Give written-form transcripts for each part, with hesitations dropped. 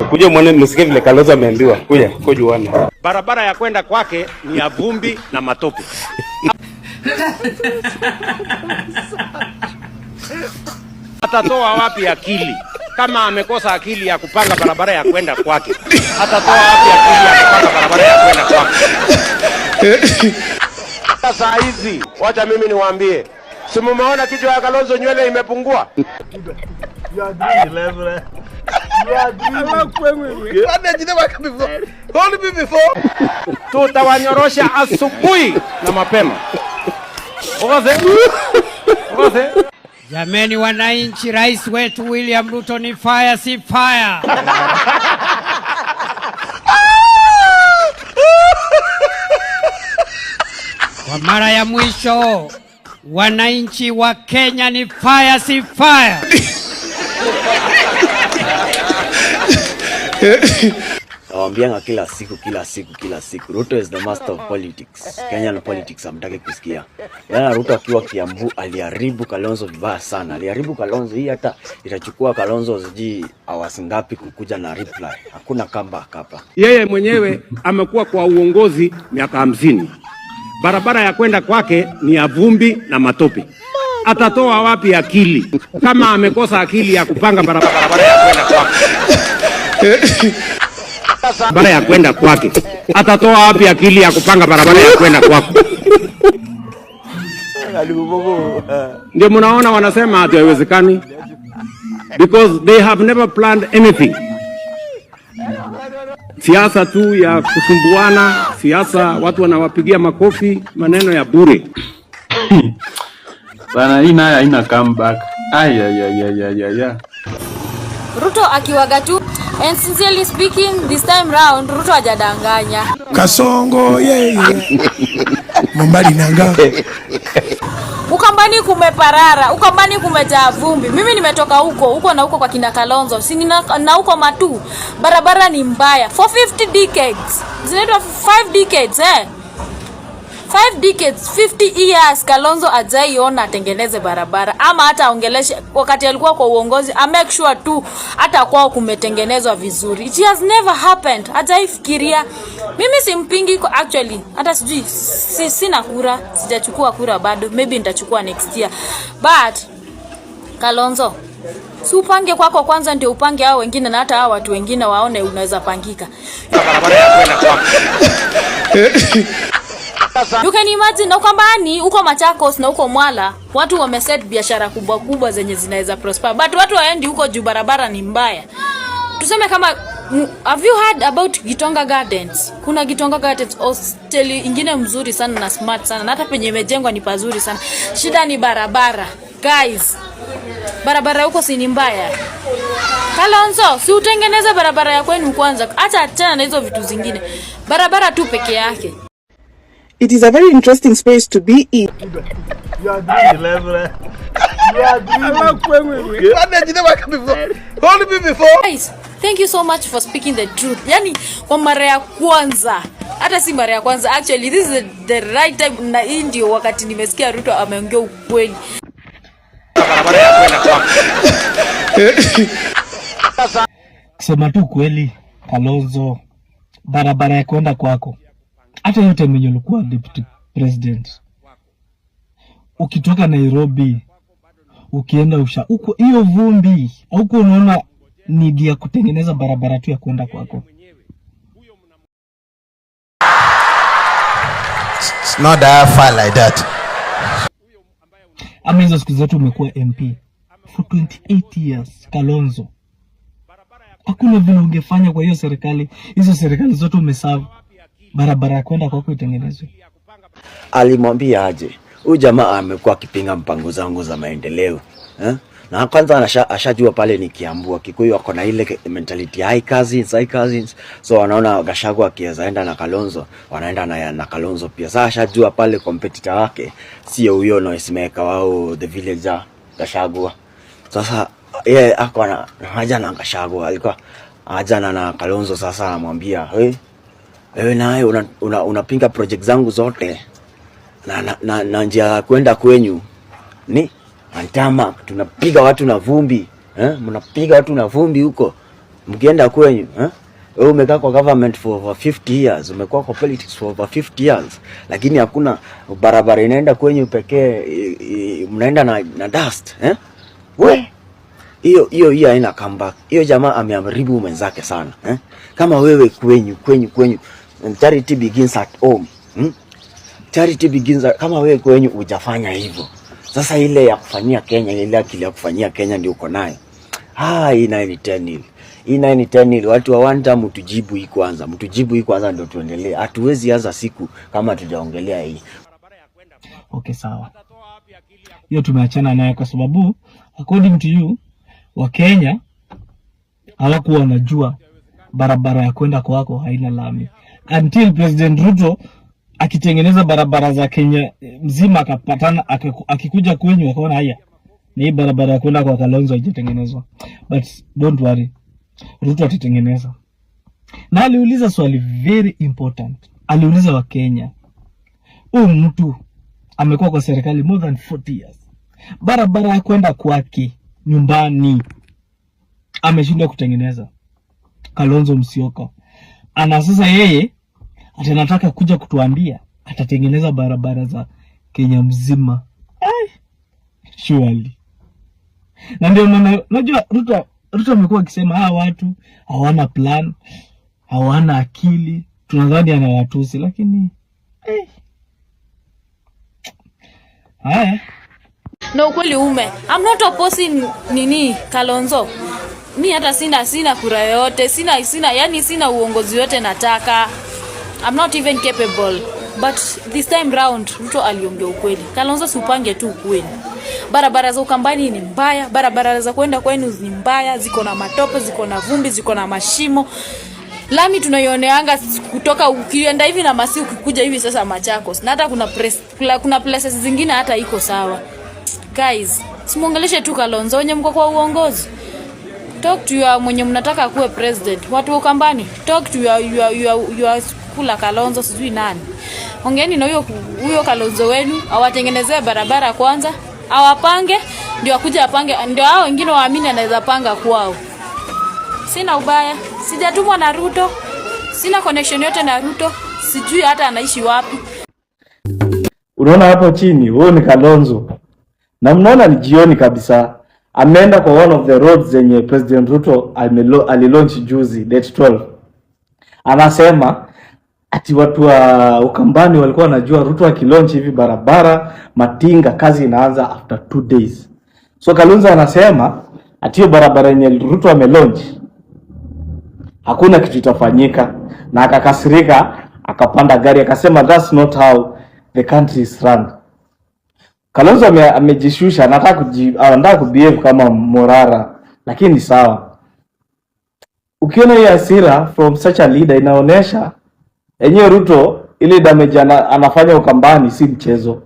Kuja muone msikie vile Kalonzo ameambiwa. Kuja uone. Barabara ya kwenda kwake ni ya vumbi na matope. Atatoa wapi akili? Kama amekosa akili ya kupanga barabara ya kwenda kwake, atatoa wapi akili ya kupanga barabara ya kwenda kwake? Sasa hizi, wacha mimi niwaambie. Si mumeona kichwa ya Kalonzo nywele imepungua? Tutawanyorosha asubuhi na mapema. Ogaze. Jameni wananchi, rais wetu William Ruto ni fire si fire. Kwa mara ya mwisho, wananchi wa Kenya ni fire si fire. Nawambianga kila siku Ruto is the master of politics. Kenyan politics hamtaki kusikia. Yana Ruto akiwa Kiambu aliharibu Kalonzo vibaya sana. Aliharibu Kalonzo, hii hata itachukua Kalonzo siji hours ngapi kukuja na reply. Hakuna comeback hapa. Yeye mwenyewe amekuwa kwa uongozi miaka 50. Barabara ya kwenda kwake ni ya vumbi na matope. Atatoa wapi akili? Kama amekosa akili ya kupanga barabara ya kwenda kwake. Barabara ya kwenda kwake. Atatoa wapi akili ya kupanga barabara ya kwenda kwake? Ndio mnaona wanasema haiwezekani. Because they have never planned anything. Siasa tu ya kusumbuana, siasa watu wanawapigia makofi, maneno ya bure. Bana hii nayo haina comeback. Ay. Ruto akiwaga tu, and sincerely speaking this time round Ruto hajadanganya. Kasongo Mbali nanga. Ukambani kumeparara, Ukambani kumejaa vumbi. Mimi nimetoka huko na huko kwa kina Kalonzo. Si na huko Matu. Barabara ni mbaya. For 50 decades. Zinaitwa 5 decades 5 decades, 50 years Kalonzo ajaiona atengeneze barabara. Ama hata aongeleshe wakati alikuwa kwa uongozi, make sure tu hata kwao kumetengenezwa vizuri. It has never happened. Hajaifikiria. Mimi simpingi actually. Hata sijui sina kura, sijachukua kura bado. Maybe nitachukua next year. But Kalonzo, si upange kwako kwanza ndio upange hao wengine, na hata hao watu wengine waone unaweza pangika. Barabara ya kwenda kwake. You can imagine Ukambani, uko Machakos na uko Mwala, watu wameset biashara kubwa zenye zinaweza prosper. But watu waendi huko juu barabara ni mbaya. Tuseme kama, have you heard about Gitonga Gardens? Kuna Gitonga Gardens hostel ingine mzuri sana na smart sana. Na hata penye imejengwa ni pazuri sana. Shida ni barabara. Guys, barabara huko si ni mbaya. Kalonzo, si utengeneze barabara ya kwenu kwanza. Acha achana na hizo vitu zingine. Barabara tu peke yake. It is a very interesting space to be in. Guys, thank you so much for speaking the truth. Yani, kwa mara ya kwanza, hata si mara ya kwanza, actually this is the right time, na hii ndio wakati nimesikia Ruto ameongea ukweli. Kusema tu kweli, Kalonzo, barabara ya kwenda kwako, hata yote mwenye ulikuwa deputy president, ukitoka Nairobi ukienda huko hiyo vumbi, huko unaona need ya kutengeneza barabara tu ya kwenda kwako. It's not that far like that. Ama hizo siku zote umekuwa MP for 28 years, Kalonzo. Hakuna vile ungefanya kwa hiyo serikali, hizo serikali zote umeserve, barabara ya kwenda kwako itengenezwe. Alimwambia aje? Huyu jamaa amekuwa akipinga mpango zangu za maendeleo. Na kwanza ashajua pale ni Kiambu, Kikuyu wako na ile mentality high cousins. So wanaona Gachagua akiweza enda na Kalonzo, wanaenda na Kalonzo pia. Sasa ashajua pale competitor wake sio huyo noisemaker wao the villager Gachagua. Sasa yeye ako na haja na Gachagua, alikuwa haja na Kalonzo. Sasa anamwambia, wewe naye unapinga project zangu zote na njia kwenda kwenyu ni Antama, tunapiga watu na vumbi. Mnapiga watu na vumbi huko. Mkienda kwenyu, wewe umekaa kwa government for over 50 years, umekuwa kwa politics for over 50 years, lakini hakuna barabara inaenda kwenyu pekee, mnaenda na dust, We, hiyo haina comeback. Hiyo jamaa ameamribu mwenzake sana, Kama wewe kwenyu, charity begins at home. Charity begins kama wewe kwenyu hujafanya hivyo. Sasa ile ya kufanyia Kenya, ile akili ya kufanyia Kenya ndio uko nayo. Hii 910 watu wa one time mtujibu hii kwanza ndio tuendelee. Hatuwezi anza siku kama tujaongelea hii. Okay, sawa. Hiyo tumeachana naye kwa sababu according to you wa Kenya hawakuwa wanajua barabara ya kwenda kwako haina lami until President Ruto akitengeneza barabara za Kenya mzima, akapatana akikuja kwenyu akaona haya ni hii barabara ya kwenda kwa Kalonzo haijatengenezwa. But don't worry, Ruto atatengeneza. Na aliuliza swali very important. Aliuliza wa Kenya, huyu mtu amekuwa kwa serikali more than 40 years, barabara ya kwenda kwake nyumbani ameshindwa kutengeneza. Kalonzo Musyoka ana sasa yeye atanataka kuja kutuambia atatengeneza barabara za Kenya mzima. Surely. Na ndio unajua Ruto amekuwa akisema watu hawana plan, hawana akili, tunadhani ana watusi, lakini haya. No, ukweli I'm not opposing Kalonzo. Mi hata sina kura yote, sina uongozi yote nataka. I'm not even capable. But this time round Ruto aliongea ukweli. Kalonzo si upange tu ukweli. Barabara za Ukambani ni mbaya, barabara za kwenda kwenu ni mbaya, ziko na matope, ziko na vumbi, ziko na mashimo. Lami tunaioneanga kutoka ukienda hivi na Masi ukikuja hivi sasa Machakos. Na hata kuna places zingine hata iko sawa. Guys, simuongeleshe tu Kalonzo wenye mko kwa uongozi. Talk to your mwenye mnataka kuwe president. Watu wa Ukambani, talk to your kula Kalonzo sijui nani. Ongeeni na huyo Kalonzo wenu, awatengenezee barabara kwanza, awapange, ndio akuje apange, ndio hao wengine waamini anaweza panga kwao. Sina ubaya, sijatumwa na Ruto, sina connection yote na Ruto, sijui hata anaishi wapi. Unaona hapo chini, huyo ni Kalonzo. Na mnaona ni jioni kabisa. Ameenda kwa one of the roads zenye President Ruto alilaunch juzi, date 12. Anasema ati watu wa Ukambani walikuwa wanajua Ruto akilaunch hivi barabara, matinga, kazi inaanza after 2 days. So Kalonzo anasema ati hiyo barabara yenye Ruto amelaunch hakuna kitu itafanyika, na akakasirika, akapanda gari, akasema that's not how the country is run. Kalonzo amejishusha, anataka kubehave kama Morara, lakini sawa. Ukiona hii hasira from such a leader inaonesha enyewe Ruto ile damage anafanya Ukambani si mchezo.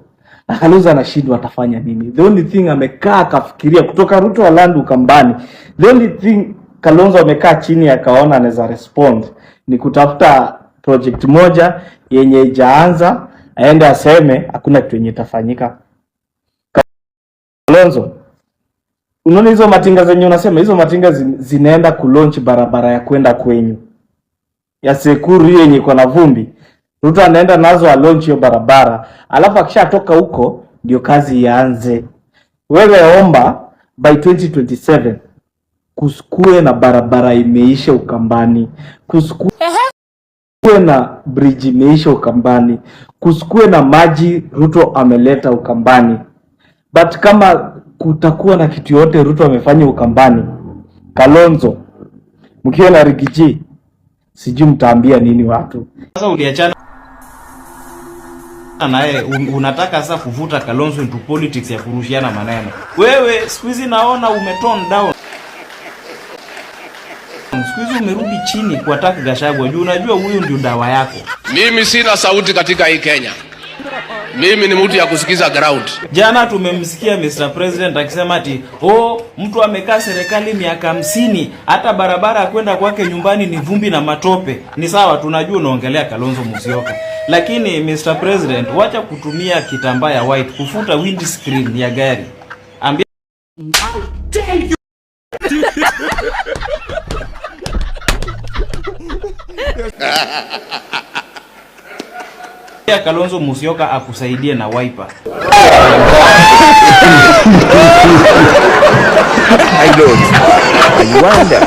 Na Kalonzo anashindwa atafanya nini. The only thing amekaa akafikiria kutoka Ruto alandu Ukambani. The only thing Kalonzo amekaa chini akaona anaweza respond ni kutafuta project moja yenye ijaanza, aende aseme hakuna kitu yenye itafanyika. Kalonzo, unaona hizo matinga zenye unasema, hizo matinga zinaenda kulaunch barabara ya kwenda kwenyu ya Sekuru yenye iko na vumbi. Ruto anaenda nazo launch hiyo barabara, alafu akishatoka huko ndio kazi ianze. Wewe omba by 2027 kusikue na barabara imeisha Ukambani, kusikue na bridge imeisha Ukambani, kusikue na maji Ruto ameleta Ukambani. But kama kutakuwa na kitu yote Ruto amefanya Ukambani, Kalonzo mkiona Rigiji, sijui mtaambia nini watu. Sasa uliachana naye, unataka sasa kuvuta Kalonzo into politics ya kurushiana maneno. Wewe squeeze naona umetone down. Squeeze umerudi chini kwa attack Gachagua. Unajua huyu ndio dawa yako. Mimi sina sauti katika hii Kenya. Mimi ni mtu ya kusikiza ground. Jana tumemsikia Mr. President akisema ati mtu amekaa serikali miaka 50, hata barabara kwenda kwake nyumbani ni vumbi na matope. Ni sawa, tunajua unaongelea Kalonzo Musyoka. Lakini Mr. President, wacha kutumia kitambaa ya white kufuta windscreen ya gari. Ambia Ya Kalonzo Musyoka akusaidie na wiper. I don't. I wonder.